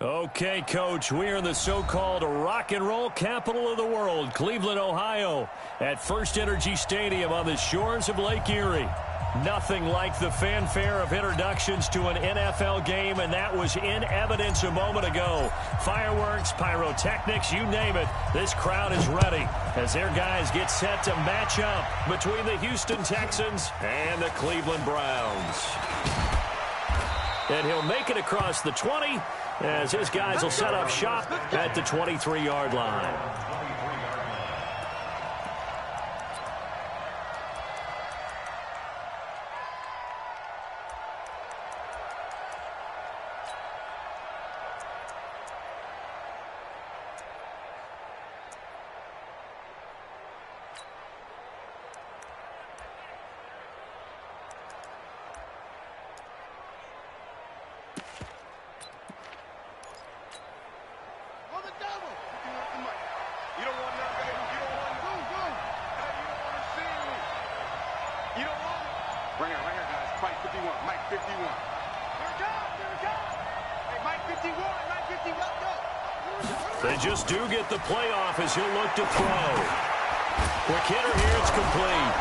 Okay, Coach, we are in the so-called rock and roll capital of the world, Cleveland, Ohio, at First Energy Stadium on the shores of Lake Erie. Nothing like the fanfare of introductions to an NFL game, and that was in evidence a moment ago. Fireworks, pyrotechnics, you name it, this crowd is ready as their guys get set to match up between the Houston Texans and the Cleveland Browns. And he'll make it across the 20 as his guys will set up shop at the 23-yard line. They just do get the playoff as he'll look to throw. Quick hitter here, it's complete.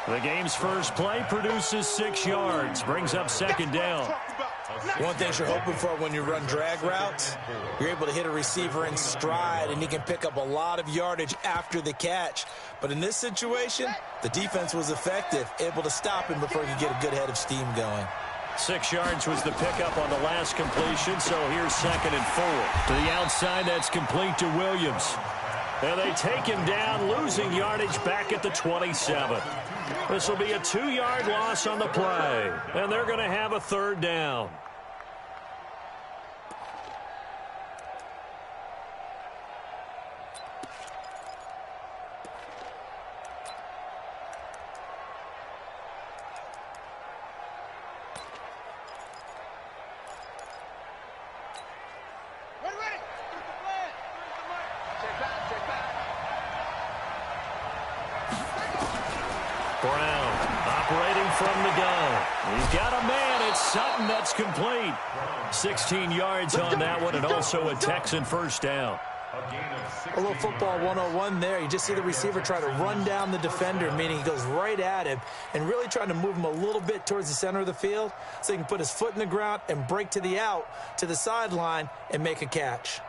The game's first play produces 6 yards, brings up second down. One thing you're hoping for when you run drag routes, you're able to hit a receiver in stride, and he can pick up a lot of yardage after the catch. But in this situation, the defense was effective, able to stop him before he could get a good head of steam going. 6 yards was the pickup on the last completion, so here's 2nd and 4. To the outside, that's complete to Williams. And they take him down, losing yardage back at the 27. This will be a 2-yard loss on the play, and they're going to have a 3rd down. Brown operating from the gun. He's got a man. It's Sutton. That's complete. 16 yards on that one, and also a Texan first down. A little football 101 there. You just see the receiver try to run down the defender, meaning he goes right at him and really trying to move him a little bit towards the center of the field so he can put his foot in the ground and break to the out, to the sideline, and make a catch.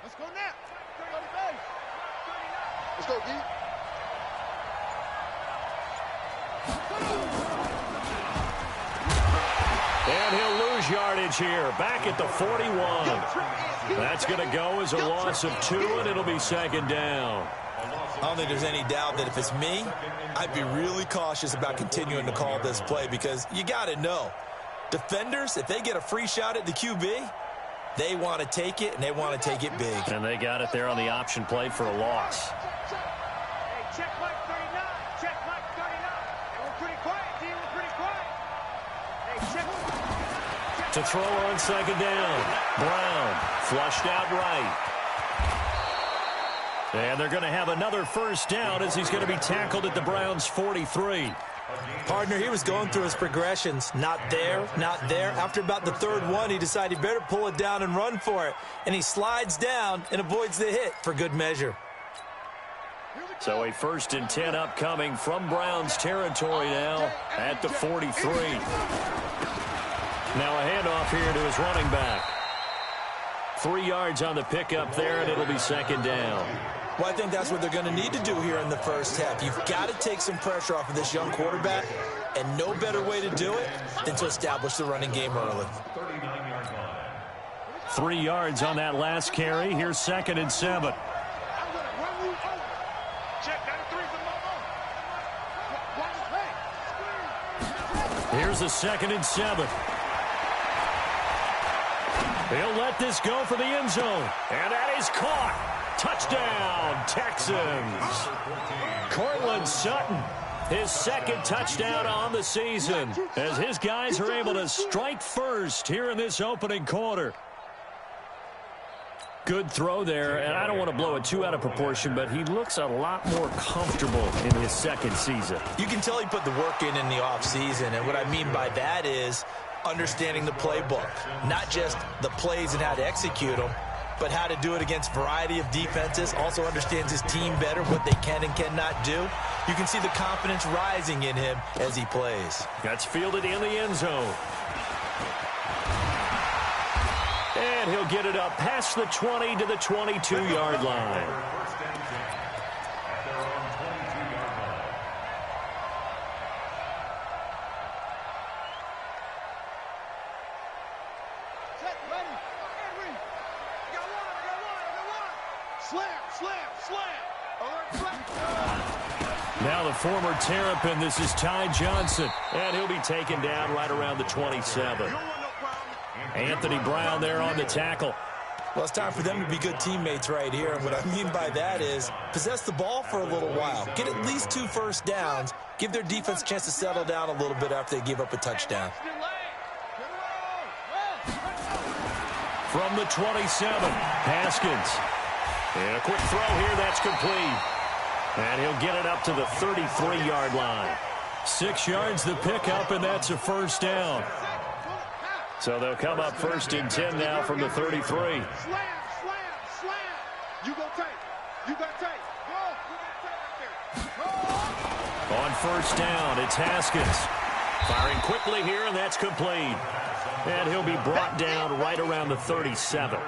Let's go now. Let's go, D. And he'll lose yardage here. Back at the 41. That's going to go as a loss of 2, and it'll be 2nd down. I don't think there's any doubt that if it's me, I'd be really cautious about continuing to call this play because you got to know, defenders, if they get a free shot at the QB, they want to take it, and they want to take it big. And they got it there on the option play for a loss. Hey, check Mike 39. Check Mike 39. Hey, we're pretty quiet, D. We're pretty quiet. Hey, check. To throw on 2nd down. Brown flushed out right. And they're going to have another first down as he's going to be tackled at the Browns' 43. Partner, he was going through his progressions. Not there, not there. After about the 3rd one, he decided he better pull it down and run for it. And he slides down and avoids the hit for good measure. So a 1st and 10 upcoming from Browns territory now at the 43. Now a handoff here to his running back. 3 yards on the pickup there, and it'll be 2nd down. Well, I think that's what they're going to need to do here in the first half. You've got to take some pressure off of this young quarterback, and no better way to do it than to establish the running game early. 3 yards on that last carry. Here's 2nd and 7. Here's a 2nd and 7. He'll let this go for the end zone. And that is caught. Touchdown, Texans. Cortland Sutton, his 2nd touchdown on the season as his guys are able to strike first here in this opening quarter. Good throw there, and I don't want to blow it too out of proportion, but he looks a lot more comfortable in his second season. You can tell he put the work in the offseason, and what I mean by that is understanding the playbook. Not just the plays and how to execute them, but how to do it against a variety of defenses. Also understands his team better, what they can and cannot do. You can see the confidence rising in him as he plays. That's fielded in the end zone. And he'll get it up past the 20 to the 22-yard line. Now the former Terrapin, this is Ty Johnson, and he'll be taken down right around the 27. Anthony Brown there on the tackle. Well, it's time for them to be good teammates right here. And what I mean by that is possess the ball for a little while. Get at least 2 first downs. Give their defense a chance to settle down a little bit after they give up a touchdown. From the 27, Haskins. And a quick throw here, that's complete. And he'll get it up to the 33-yard line. 6 yards the pickup, and that's a first down. So they'll come up first and 10 now from the 33. Slam. You go take. You got take. Go. On first down, it's Haskins. Firing quickly here, and that's complete. And he'll be brought down right around the 37.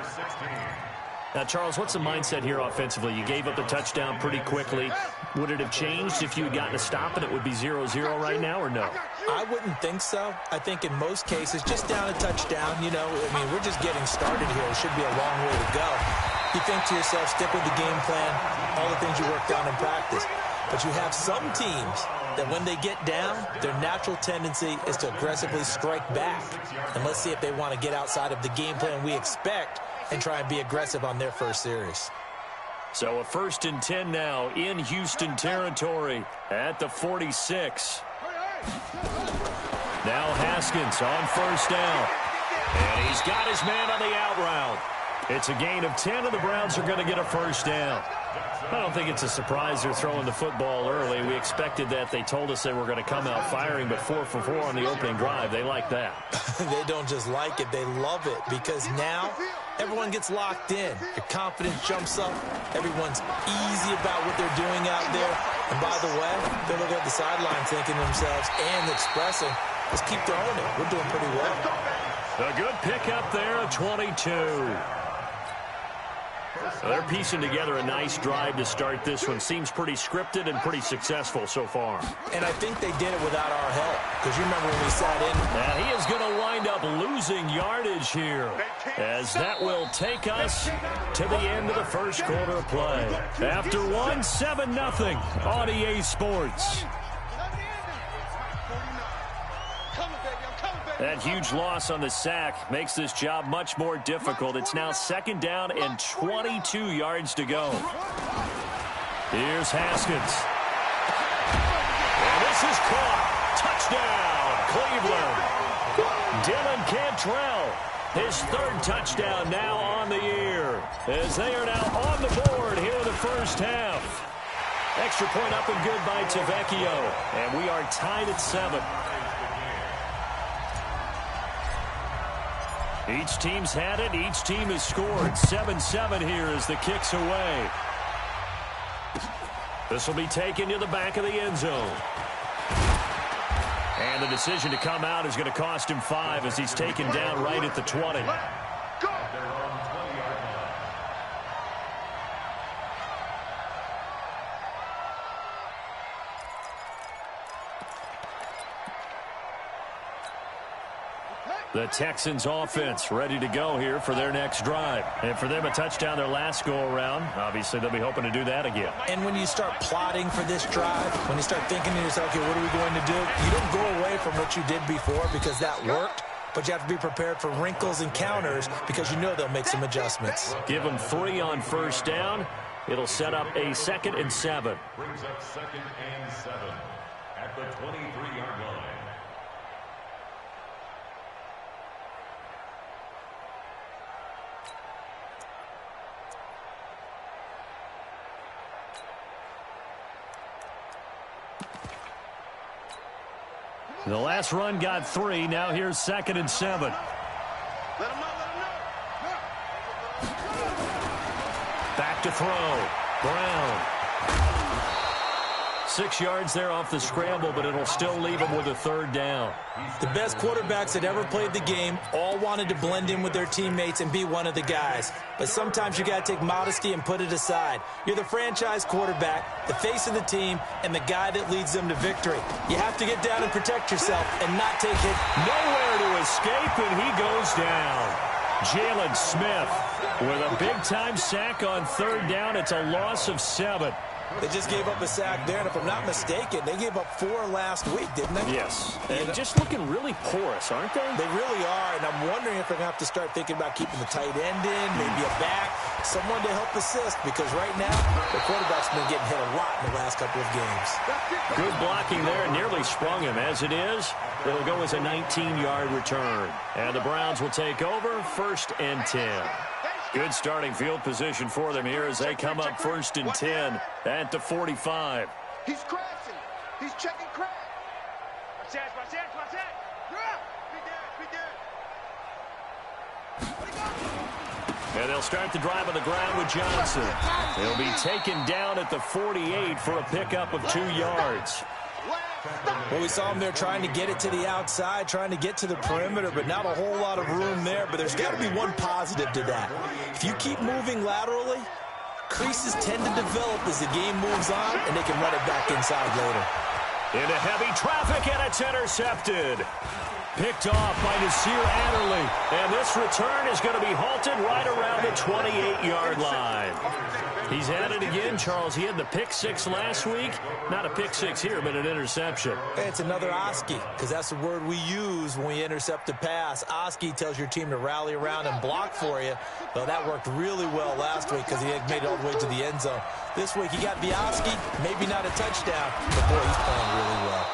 Now, Charles, what's the mindset here offensively? You gave up the touchdown pretty quickly. Would it have changed if you had gotten a stop and it would be 0-0 right now, or no? I wouldn't think so. I think in most cases, just down a touchdown, you know, I mean, we're just getting started here. It should be a long way to go. You think to yourself, stick with the game plan, all the things you worked on in practice. But you have some teams that when they get down, their natural tendency is to aggressively strike back. And let's see if they want to get outside of the game plan we expect and try and be aggressive on their first series. So a first and 10 now in Houston territory at the 46. Now Haskins on first down. And he's got his man on the out route. It's a gain of 10, and the Browns are going to get a first down. I don't think it's a surprise they're throwing the football early. We expected that. They told us they were going to come out firing, but 4 for 4 on the opening drive. They like that. They don't just like it. They love it, because now everyone gets locked in. Your confidence jumps up. Everyone's easy about what they're doing out there. And by the way, they're looking at the sideline thinking to themselves and expressing, let's keep throwing it. We're doing pretty well. A good pickup there, a 22. They're piecing together a nice drive to start this one. Seems pretty scripted and pretty successful so far. And I think they did it without our help, because you remember when we sat in. And he is going to wind up losing yardage here, as that will take us to the end of the first quarter of play. After 7-0 on EA Sports. That huge loss on the sack makes this job much more difficult. It's now 2nd down and 22 yards to go. Here's Haskins. And this is caught. Touchdown, Cleveland. Dylan Cantrell, his 3rd touchdown now on the year, as they are now on the board here in the first half. Extra point up and good by Tavecchio, and we are tied at 7. Each team's had it. Each team has scored. 7-7 here as the kick's away. This will be taken to the back of the end zone. And the decision to come out is going to cost him 5 as he's taken down right at the 20. The Texans offense ready to go here for their next drive. And for them, a touchdown their last go-around. Obviously, they'll be hoping to do that again. And when you start plotting for this drive, when you start thinking to yourself, okay, what are we going to do? You don't go away from what you did before because that worked, but you have to be prepared for wrinkles and counters because you know they'll make some adjustments. Give them 3 on first down. It'll set up a 2nd and 7. Brings up 2nd and 7 at the 23-yard line. The last run got 3. Now here's 2nd and 7. Back to throw. Brown. 6 yards there off the scramble, but it'll still leave him with a 3rd down. The best quarterbacks that ever played the game all wanted to blend in with their teammates and be one of the guys. But sometimes you got to take modesty and put it aside. You're the franchise quarterback, the face of the team, and the guy that leads them to victory. You have to get down and protect yourself and not take it. Nowhere to escape, and he goes down. Jalen Smith with a big-time sack on 3rd down. It's a loss of 7. They just gave up a sack there, and if I'm not mistaken, they gave up 4 last week, didn't they? Yes. And just looking really porous, aren't they? They really are, and I'm wondering if they're going to have to start thinking about keeping the tight end in, maybe a back, someone to help assist, because right now, the quarterback's been getting hit a lot in the last couple of games. Good blocking there, nearly sprung him. As it is, it'll go as a 19-yard return. And the Browns will take over, 1st and 10. Good starting field position for them here as they come up 1st and 10 at the 45. He's crashing. He's checking crash. Watch that, watch that, watch that. Be And they'll start the drive on the ground with Johnson. He'll be taken down at the 48 for a pickup of 2 yards. Well, we saw him there trying to get it to the outside, trying to get to the perimeter, but not a whole lot of room there. But there's got to be one positive to that. If you keep moving laterally, creases tend to develop as the game moves on, and they can run it back inside later. Into heavy traffic, and it's intercepted. Picked off by Nasir Adderley. And this return is going to be halted right around the 28-yard line. He's at it again, Charles. He had the pick 6 last week. Not a pick 6 here, but an interception. It's another Oski, because that's the word we use when we intercept a pass. Oski tells your team to rally around and block for you. Well, that worked really well last week because he had made it all the way to the end zone. This week he got the Oski, maybe not a touchdown, but boy, he's playing really well.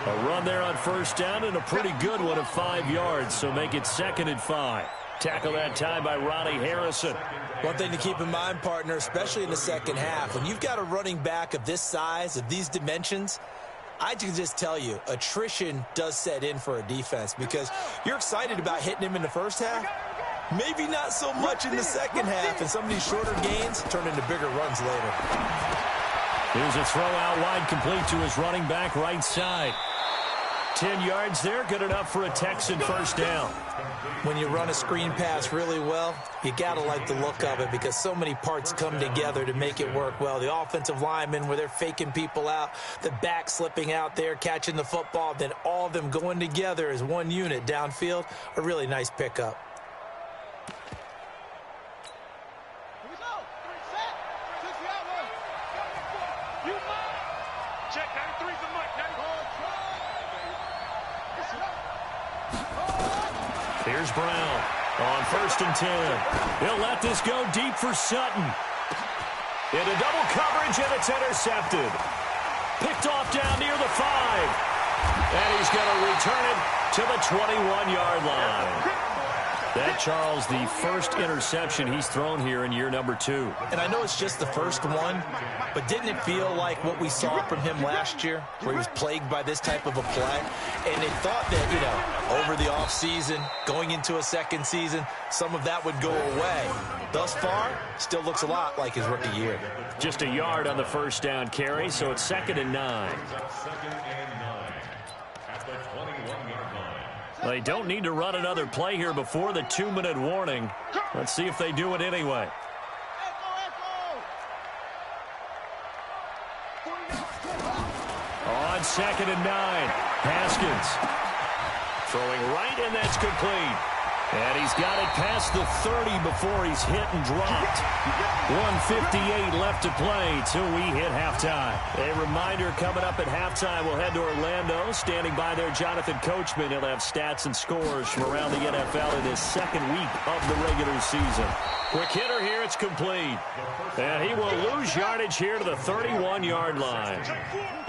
A run there on 1st down and a pretty good one of 5 yards, so make it 2nd and 5. Tackle that time by Ronnie Harrison. One thing to keep in mind, partner, especially in the second half, when you've got a running back of this size, of these dimensions, I can just tell you, attrition does set in for a defense because you're excited about hitting him in the first half. Maybe not so much in the second half, and some of these shorter gains turn into bigger runs later. Here's a throw out wide, complete to his running back right side. 10 yards there, good enough for a Texan 1st down. When you run a screen pass really well, you got to like the look of it because so many parts come together to make it work well. The offensive linemen, where they're faking people out, the back slipping out there, catching the football, then all of them going together as one unit downfield, a really nice pickup. Here's Brown on 1st and 10. He'll let this go deep for Sutton. Into double coverage, and it's intercepted. Picked off down near the 5. And he's going to return it to the 21-yard line. That, Charles, the first interception he's thrown here in year number 2. And I know it's just the first one, but didn't it feel like what we saw from him last year, where he was plagued by this type of a play? And they thought that, over the offseason, going into a second season, some of that would go away. Thus far, still looks a lot like his rookie year. Just a yard on the 1st down carry, so it's 2nd and 9. They don't need to run another play here before the 2-minute warning. Let's see if they do it anyway. On 2nd and 9, Haskins throwing right, and that's complete. And he's got it past the 30 before he's hit and dropped. 1:58 left to play till we hit halftime. A reminder, coming up at halftime, we'll head to Orlando. Standing by there, Jonathan Coachman. He'll have stats and scores from around the NFL in his 2nd week of the regular season. Quick hitter here, it's complete. And he will lose yardage here to the 31-yard line.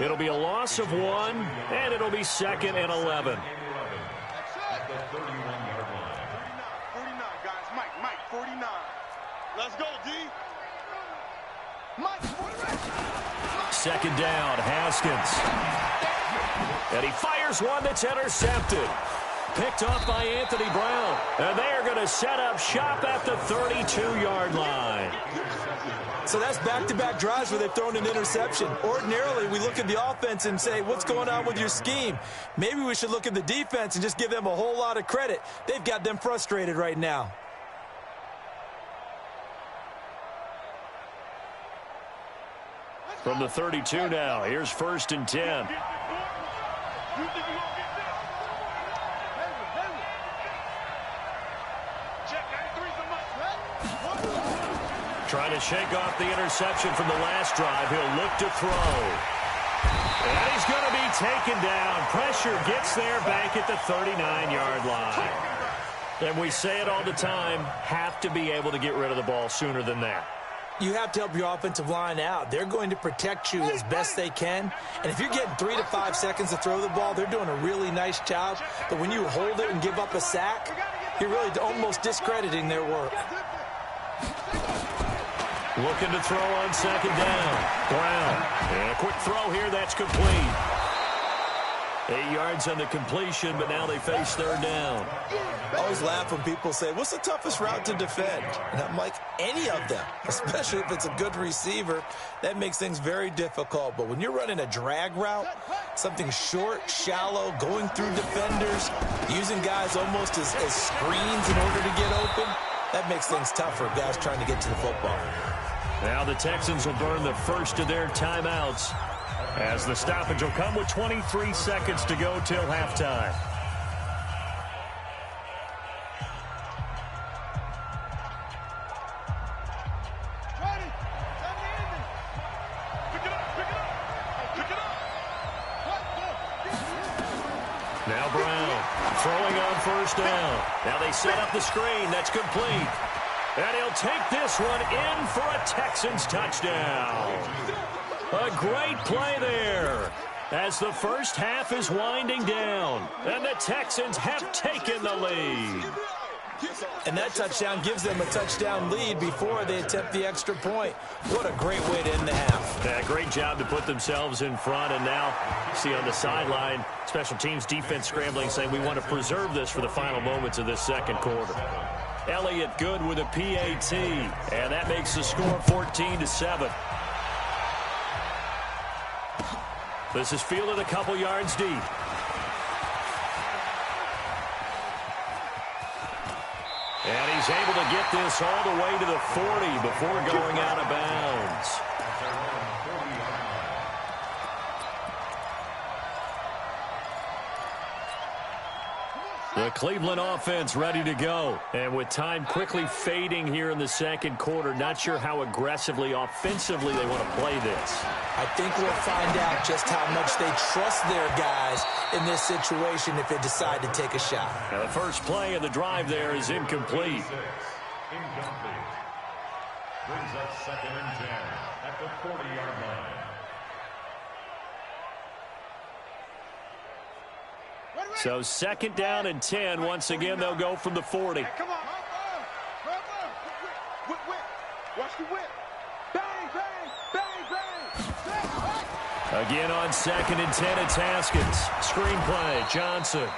It'll be a loss of 1, and it'll be 2nd and 11. Let's go, D. Second down, Haskins. And he fires one that's intercepted. Picked off by Anthony Brown. And they are going to set up shop at the 32-yard line. So that's back-to-back drives where they've thrown an interception. Ordinarily, we look at the offense and say, what's going on with your scheme? Maybe we should look at the defense and just give them a whole lot of credit. They've got them frustrated right now. From the 32 now, here's 1st and 10. Trying to shake off the interception from the last drive. He'll look to throw. And he's going to be taken down. Pressure gets there back at the 39-yard line. And we say it all the time, have to be able to get rid of the ball sooner than that. You have to help your offensive line out. They're going to protect you as best they can. And if you're getting 3 to 5 seconds to throw the ball, they're doing a really nice job. But when you hold it and give up a sack, you're really almost discrediting their work. Looking to throw on 2nd down. Brown. And a quick throw here. That's complete. 8 yards on the completion, but now they face 3rd down. I always laugh when people say, what's the toughest route to defend? And I'm like, any of them, especially if it's a good receiver. That makes things very difficult. But when you're running a drag route, something short, shallow, going through defenders, using guys almost as screens in order to get open, that makes things tough for guys trying to get to the football. Now the Texans will burn the first of their timeouts as the stoppage will come with 23 seconds to go till halftime. Now Brown throwing on 1st down. Now they set up the screen. That's complete. And he'll take this one in for a Texans touchdown. A great play there as the first half is winding down. And the Texans have taken the lead. And that touchdown gives them a touchdown lead before they attempt the extra point. What a great way to end the half. Yeah, great job to put themselves in front. And now, see on the sideline, special teams defense scrambling, saying we want to preserve this for the final moments of this 2nd quarter. Elliott good with a PAT. And that makes the score 14-7. This is fielded a couple yards deep. And he's able to get this all the way to the 40 before going out of bounds. The Cleveland offense ready to go. And with time quickly fading here in the 2nd quarter, not sure how aggressively, offensively they want to play this. I think we'll find out just how much they trust their guys in this situation if they decide to take a shot. Now the first play of the drive there is incomplete. Incomplete. Brings up 2nd and 10 at the 40-yard line. So 2nd down and 10. Once again, they'll go from the 40. Hey, come on. Whip. Watch the whip. Bang, bang. Again on 2nd and 10, it's Haskins. Screenplay, Johnson.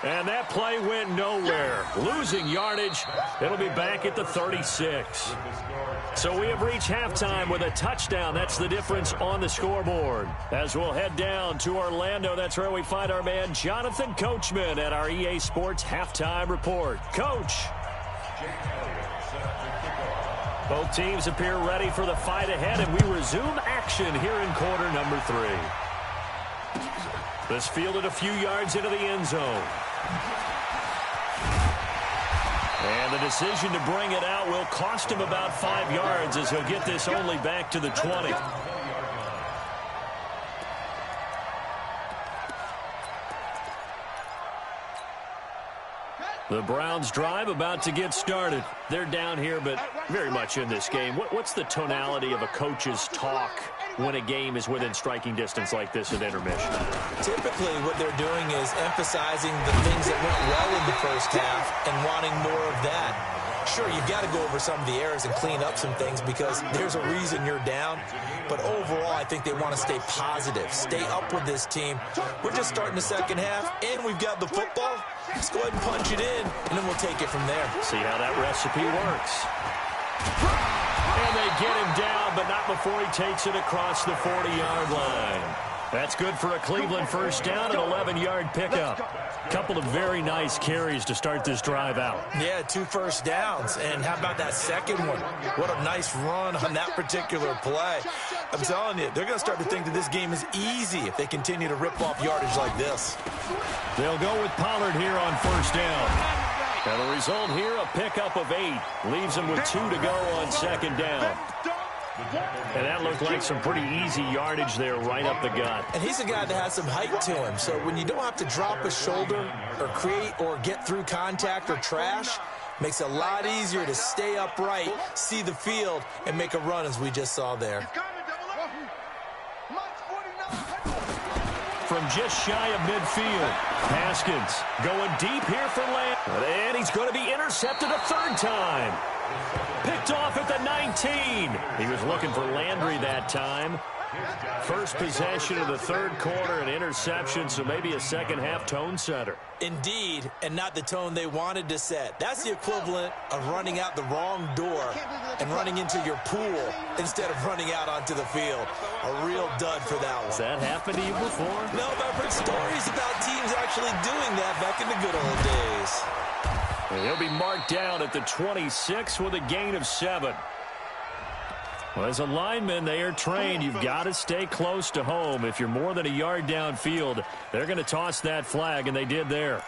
And that play went nowhere. Losing yardage. It'll be back at the 36. So we have reached halftime with a touchdown. That's the difference on the scoreboard. As we'll head down to Orlando, that's where we find our man Jonathan Coachman at our EA Sports Halftime Report. Coach. Both teams appear ready for the fight ahead, and we resume action here in quarter number 3. This fielded a few yards into the end zone. And the decision to bring it out will cost him about 5 yards as he'll get this only back to the 20. The Browns drive about to get started. They're down here, but very much in this game. What's the tonality of a coach's talk when a game is within striking distance like this at intermission? Typically, what they're doing is emphasizing the things that went well in the first half and wanting more of that. Sure, you've got to go over some of the errors and clean up some things because there's a reason you're down. But overall, I think they want to stay positive, stay up with this team. We're just starting the second half, and we've got the football. Let's go ahead and punch it in, and then we'll take it from there. See how that recipe works. And they get him down, but not before he takes it across the 40-yard line. That's good for a Cleveland first down, an 11-yard pickup. Couple of very nice carries to start this drive out. Yeah, 2 first downs. And how about that second one? What a nice run on that particular play. I'm telling you, they're going to start to think that this game is easy if they continue to rip off yardage like this. They'll go with Pollard here on first down. And the result here, a pickup of 8. Leaves them with 2 to go on second down. And that looked like some pretty easy yardage there right up the gut. And he's a guy that has some height to him. So when you don't have to drop a shoulder or create or get through contact or trash, makes it a lot easier to stay upright, see the field, and make a run as we just saw there. From just shy of midfield, Haskins going deep here for Landry. And he's going to be intercepted a third time. Picked off at the 19. He was looking for Landry that time. First possession of the third quarter, an interception, so maybe a second-half tone setter. Indeed, and not the tone they wanted to set. That's the equivalent of running out the wrong door and running into your pool instead of running out onto the field. A real dud for that one. Has that happened to you before? No, but I've heard stories about teams actually doing that back in the good old days. And he'll be marked down at the 26 with a gain of 7. Well, as a lineman, they are trained. You've got to stay close to home. If you're more than a yard downfield, they're going to toss that flag, and they did there.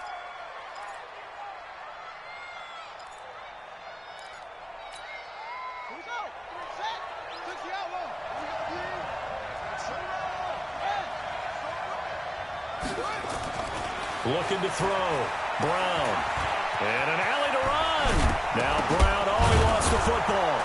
Looking to throw. Brown. And an alley to run. Now Brown, he lost the football.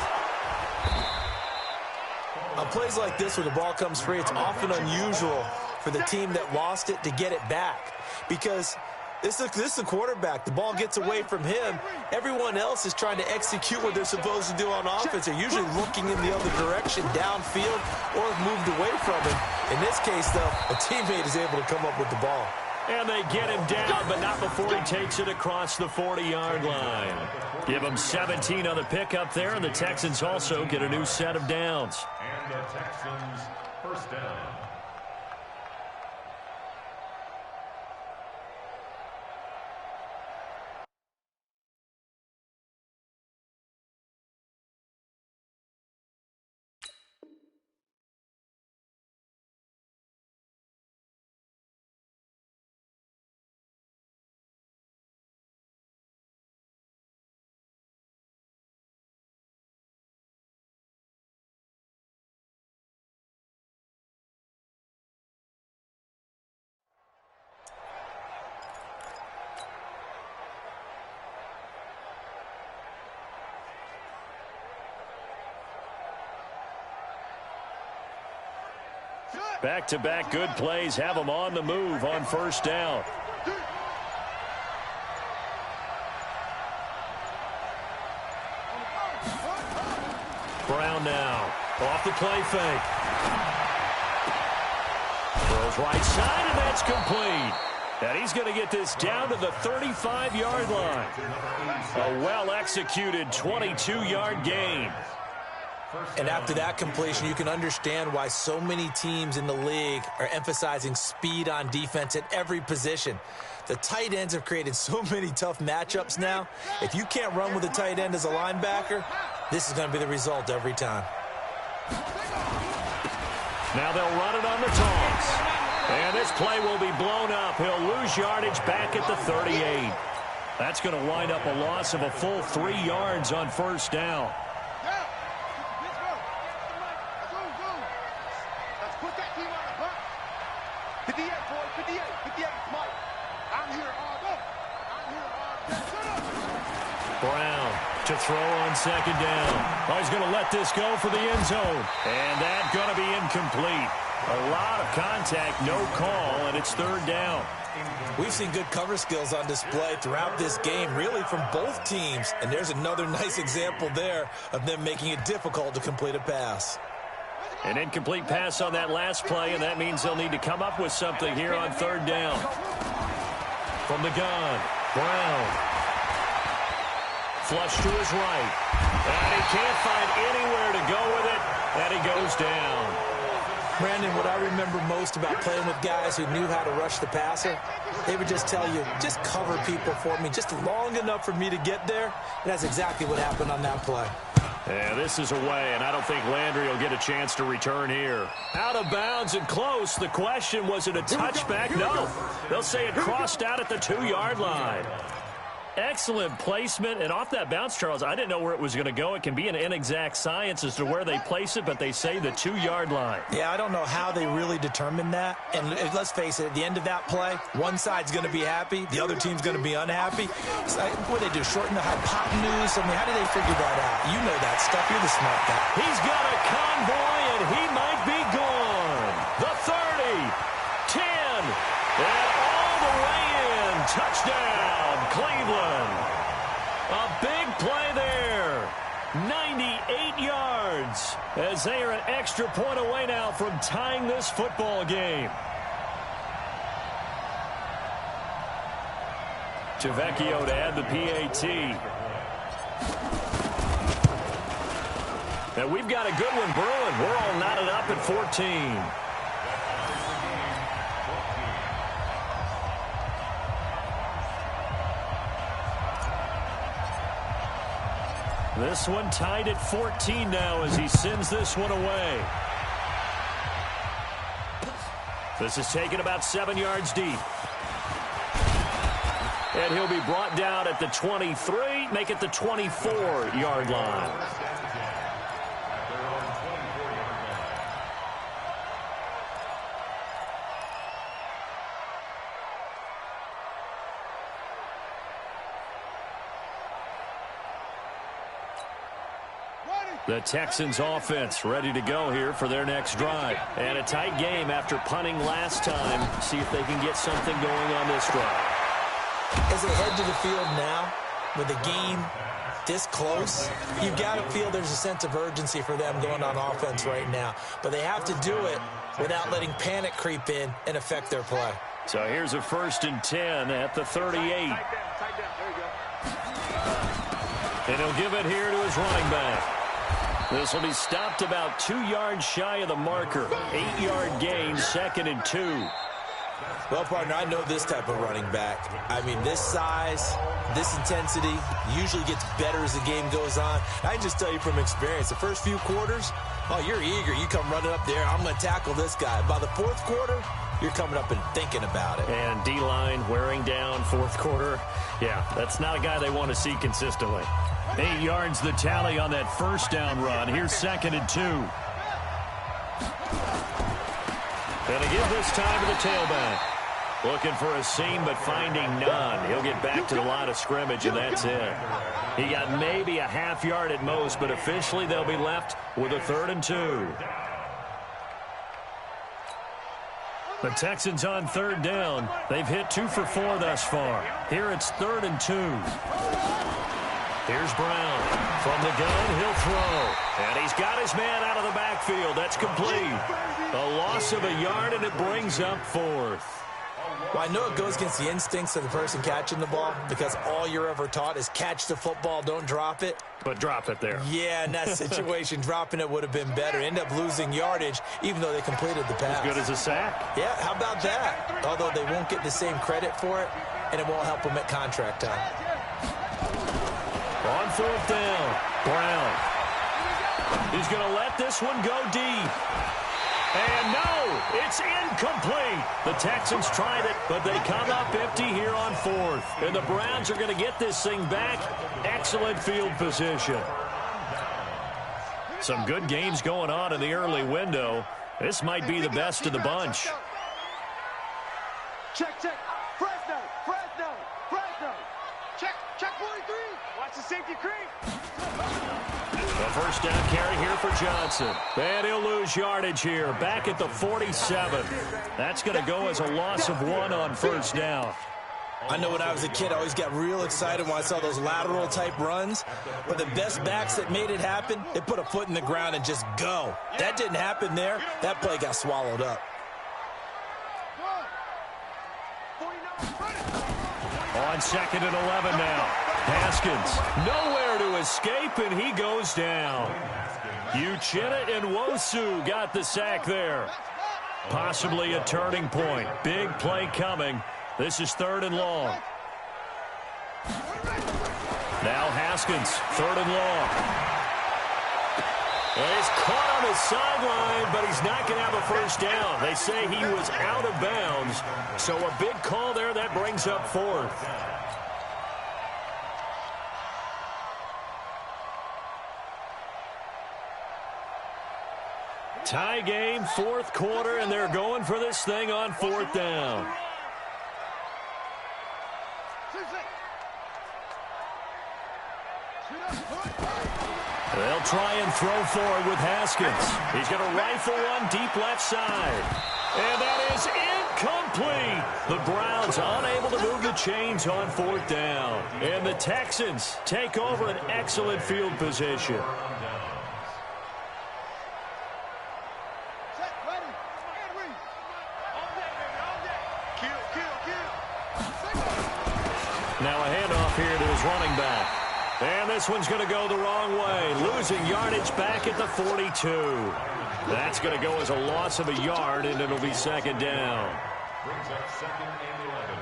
On plays like this where the ball comes free, it's often unusual for the team that lost it to get it back because this is the quarterback. The ball gets away from him. Everyone else is trying to execute what they're supposed to do on offense. They're usually looking in the other direction, downfield, or moved away from him. In this case, though, a teammate is able to come up with the ball. And they get him down, but not before he takes it across the 40-yard line. Give him 17 on the pickup there, and the Texans also get a new set of downs. And the Texans first down. Back-to-back good plays have them on the move on first down. Brown now. Off the play fake. Throws right side, and that's complete. And he's going to get this down to the 35-yard line. A well-executed 22-yard gain. And after that completion, you can understand why so many teams in the league are emphasizing speed on defense at every position. The tight ends have created so many tough matchups now. If you can't run with a tight end as a linebacker, this is going to be the result every time. Now they'll run it on the toss. And this play will be blown up. He'll lose yardage back at the 38. That's going to wind up a loss of a full 3 yards on first down. Brown to throw on second down. Oh, he's going to let this go for the end zone. And that's going to be incomplete. A lot of contact, no call, and it's third down. We've seen good cover skills on display throughout this game, really from both teams. And there's another nice example there of them making it difficult to complete a pass. An incomplete pass on that last play, and that means they'll need to come up with something here on third down. From the gun, Brown. Flush to his right. And he can't find anywhere to go with it, and he goes down. Brandon, what I remember most about playing with guys who knew how to rush the passer, they would just tell you, just cover people for me, just long enough for me to get there. And that's exactly what happened on that play. Yeah, this is away, and I don't think Landry will get a chance to return here. Out of bounds and close. The question, was it a touchback? No. They'll say it crossed out at the 2-yard line. Excellent placement, and off that bounce, Charles, I didn't know where it was going to go. It can be an inexact science as to where they place it, but they say the 2-yard line. Yeah, I don't know how they really determined that. And let's face it, at the end of that play, one side's going to be happy, the other team's going to be unhappy. So, what do they do, shorten the hypotenuse? I mean, how do they figure that out? You know that stuff. You're the smart guy. He's got a convoy, and he might be gone. The 30, 10, and all the way in. Touchdown, Cleveland. A big play there. 98 yards as they are an extra point away now from tying this football game. Tavecchio to add the PAT. And we've got a good one brewing. We're all knotted up at 14. This one tied at 14 now as he sends this one away. This is taken about 7 yards deep. And he'll be brought down at the 23, make it the 24-yard line. The Texans offense ready to go here for their next drive. And a tight game after punting last time. See if they can get something going on this drive. As they head to the field now, with the game this close, you've got to feel there's a sense of urgency for them going on offense right now. But they have to do it without letting panic creep in and affect their play. So here's a 1st and 10 at the 38. And he'll give it here to his running back. This will be stopped about 2 yards shy of the marker. 8-yard gain, 2nd and 2. Well, partner, I know this type of running back. I mean, this size, this intensity usually gets better as the game goes on. I can just tell you from experience, the first few quarters, oh, you're eager. You come running up there, I'm going to tackle this guy. By the 4th quarter, you're coming up and thinking about it. And D-line wearing down 4th quarter. Yeah, that's not a guy they want to see consistently. 8 yards the tally on that 1st down run. Here's 2nd and 2. Gonna give this time to the tailback. Looking for a seam, but finding none. He'll get back to the line of scrimmage, and that's it. He got maybe a half yard at most, but officially they'll be left with a 3rd and 2. The Texans on 3rd down. They've hit 2 for 4 thus far. Here it's 3rd and 2. Here's Brown. From the gun, he'll throw. And he's got his man out of the backfield. That's complete. A loss of a yard, and it brings up 4th. Well, I know it goes against the instincts of the person catching the ball because all you're ever taught is catch the football, don't drop it. But drop it there. Yeah, in that situation, dropping it would have been better. End up losing yardage, even though they completed the pass. As good as a sack? Yeah, how about that? Although they won't get the same credit for it, and it won't help them at contract time. On 4th down, Brown. He's going to let this one go deep. And no, it's incomplete. The Texans tried it, but they come up empty here on 4th. And the Browns are going to get this thing back. Excellent field position. Some good games going on in the early window. This might be the best of the bunch. Check. Fresno. Check 43. Watch the safety creep. The first down carry here for Johnson. And he'll lose yardage here, back at the 47. That's going to go as a loss of 1 on first down. I know when I was a kid, I always got real excited when I saw those lateral-type runs. But the best backs that made it happen, they put a foot in the ground and just go. That didn't happen there. That play got swallowed up. On 2nd and 11 now. Haskins, nowhere to escape, and he goes down. Uchenna and Nwosu got the sack there. Possibly a turning point. Big play coming. This is 3rd and long. Now Haskins, 3rd and long. And he's caught on the sideline, but he's not going to have a first down. They say he was out of bounds. So a big call there that brings up 4th. Tie game, 4th quarter, and they're going for this thing on 4th down. They'll try and throw forward with Haskins. He's going to rifle one deep left side. And that is incomplete. The Browns unable to move the chains on 4th down. And the Texans take over an excellent field position. Now a handoff here to his running back. And this one's going to go the wrong way. Losing yardage back at the 42. That's going to go as a loss of a yard, and it'll be 2nd down. Brings up 2nd and 11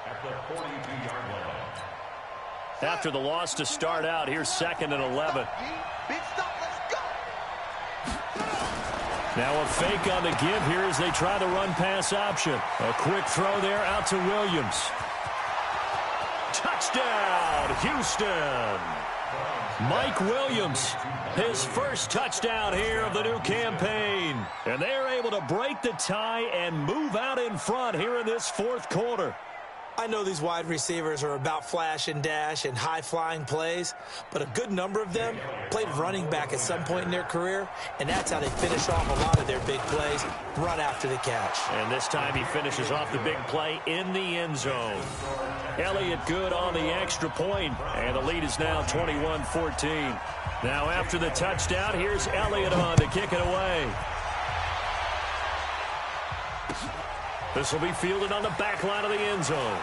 at the 42-yard line. After the loss to start out, here's 2nd and 11. Now a fake on the give here as they try the run-pass option. A quick throw there out to Williams. Touchdown, Houston. Mike Williams, his first touchdown here of the new campaign. And they're able to break the tie and move out in front here in this 4th quarter. I know these wide receivers are about flash and dash and high-flying plays, but a good number of them played running back at some point in their career, and that's how they finish off a lot of their big plays, run after the catch. And this time he finishes off the big play in the end zone. Elliott good on the extra point, and the lead is now 21-14. Now after the touchdown, here's Elliott on to kick it away. This will be fielded on the back line of the end zone.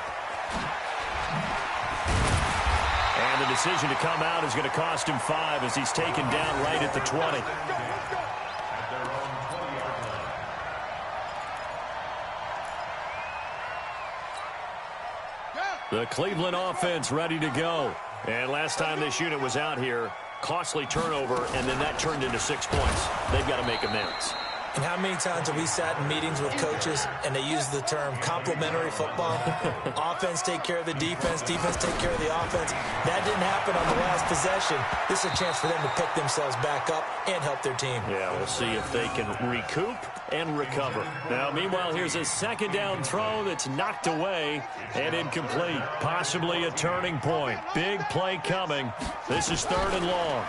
And the decision to come out is going to cost him 5 as he's taken down right at the 20. The Cleveland offense ready to go. And last time this unit was out here, costly turnover, and then that turned into 6 points. They've got to make amends. And how many times have we sat in meetings with coaches and they use the term complementary football? Offense take care of the defense, defense take care of the offense. That didn't happen on the last possession. This is a chance for them to pick themselves back up and help their team. Yeah, we'll see if they can recoup and recover. Now, meanwhile, here's a 2nd down throw that's knocked away and incomplete. Possibly a turning point. Big play coming. This is 3rd and long.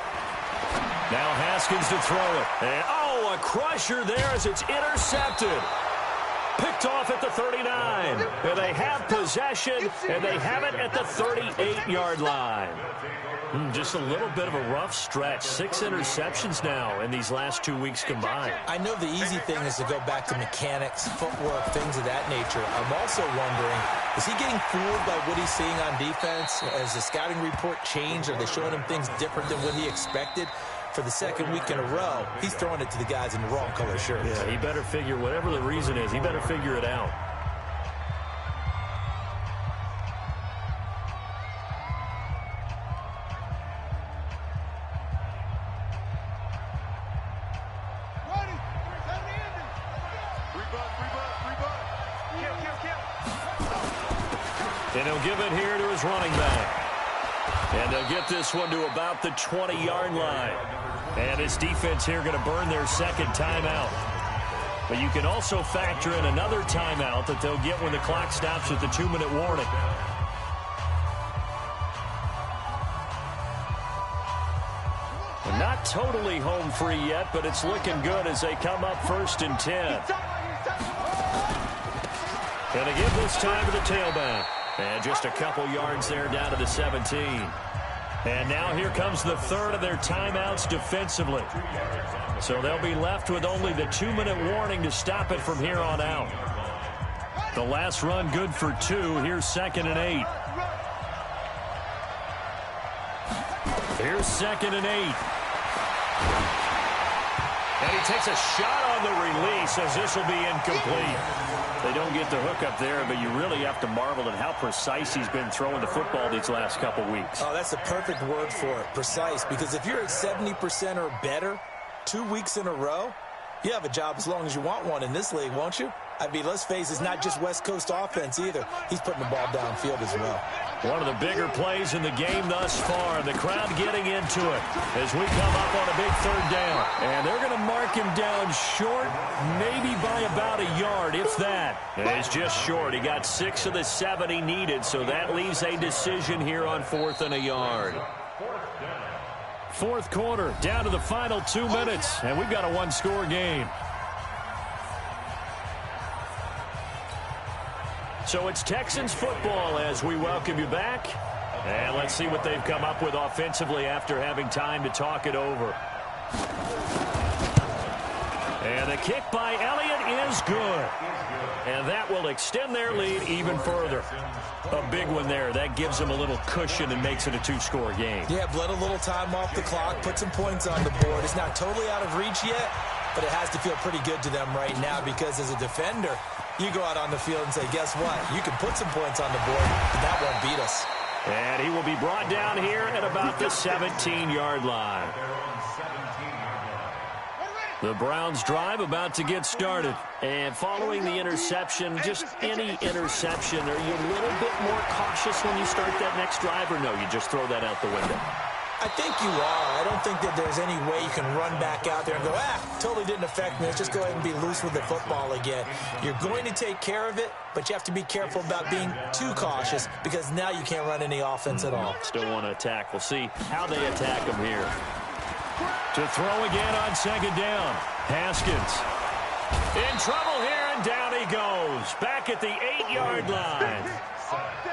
Now Haskins to throw it. And, oh, a crusher there as it's intercepted. Picked off at the 39. And they have possession, and they have it at the 38-yard line. Just a little bit of a rough stretch. 6 interceptions now in these last 2 weeks combined. I know the easy thing is to go back to mechanics, footwork, things of that nature. I'm also wondering, is he getting fooled by what he's seeing on defense? Has the scouting report changed? Are they showing him things different than what he expected? For the 2nd week in a row, he's throwing it to the guys in the wrong color shirts. Yeah, he better figure, whatever the reason is, he better figure it out. And he'll give it here to his running back. And they'll get this one to about the 20-yard line. And his defense here going to burn their 2nd timeout. But you can also factor in another timeout that they'll get when the clock stops at the 2-minute warning. And not totally home free yet, but it's looking good as they come up 1st and 10. Going to give this time to the tailback. And just a couple yards there down to the 17. And now here comes the third of their timeouts defensively. So they'll be left with only the 2-minute warning to stop it from here on out. The last run good for 2. Here's 2nd and 8. Here's 2nd and 8. And he takes a shot on the release as this will be incomplete. They don't get the hook up there, but you really have to marvel at how precise he's been throwing the football these last couple weeks. Oh, that's the perfect word for it, precise, because if you're at 70% or better 2 weeks in a row, you have a job as long as you want one in this league, won't you? I mean, let's face it, it's not just West Coast offense either. He's putting the ball downfield as well. One of the bigger plays in the game thus far. The crowd getting into it as we come up on a big 3rd down. And they're going to mark him down short, maybe by about a yard, if that. And he's just short. He got 6 of the 7 he needed, so that leaves a decision here on 4th and a yard. 4th quarter, down to the final 2 minutes, and we've got a 1-score game. So it's Texans football as we welcome you back. And let's see what they've come up with offensively after having time to talk it over. And the kick by Elliott is good. And that will extend their lead even further. A big one there. That gives them a little cushion and makes it a 2-score game. Yeah, bled a little time off the clock, put some points on the board. It's not totally out of reach yet, but it has to feel pretty good to them right now because as a defender, you go out on the field and say, guess what? You can put some points on the board, but that won't beat us. And he will be brought down here at about the 17-yard line. The Browns drive about to get started. And following the interception, just any interception, are you a little bit more cautious when you start that next drive, or no, you just throw that out the window? I think you are. I don't think that there's any way you can run back out there and go, totally didn't affect me. Let's just go ahead and be loose with the football again. You're going to take care of it, but you have to be careful about being too cautious because now you can't run any offense at all. Still want to attack. We'll see how they attack them here. To throw again on 2nd down. Haskins in trouble here, and down he goes. Back at the 8-yard line.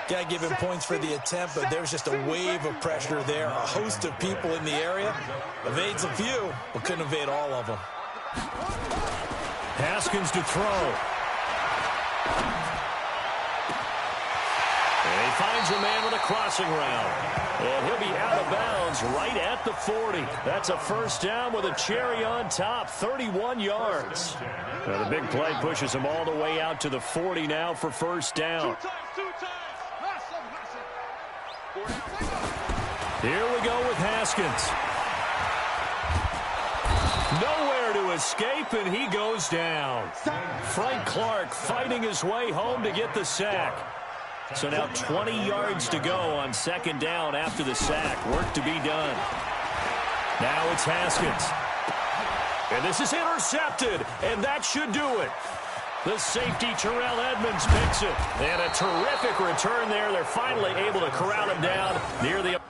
Got to give him points for the attempt, but there's just a wave of pressure there. A host of people in the area. Evades a few, but couldn't evade all of them. Haskins to throw. And he finds a man with a crossing route. And he'll be out of bounds right at the 40. That's a 1st down with a cherry on top, 31 yards. Now the big play pushes him all the way out to the 40 now for 1st down. Here we go with Haskins. Nowhere to escape, and he goes down. Frank Clark fighting his way home to get the sack. So now 20 yards to go on 2nd down after the sack. Work to be done. Now it's Haskins. And this is intercepted, and that should do it. The safety, Terrell Edmonds, picks it. And a terrific return there. They're finally able to corral him down near the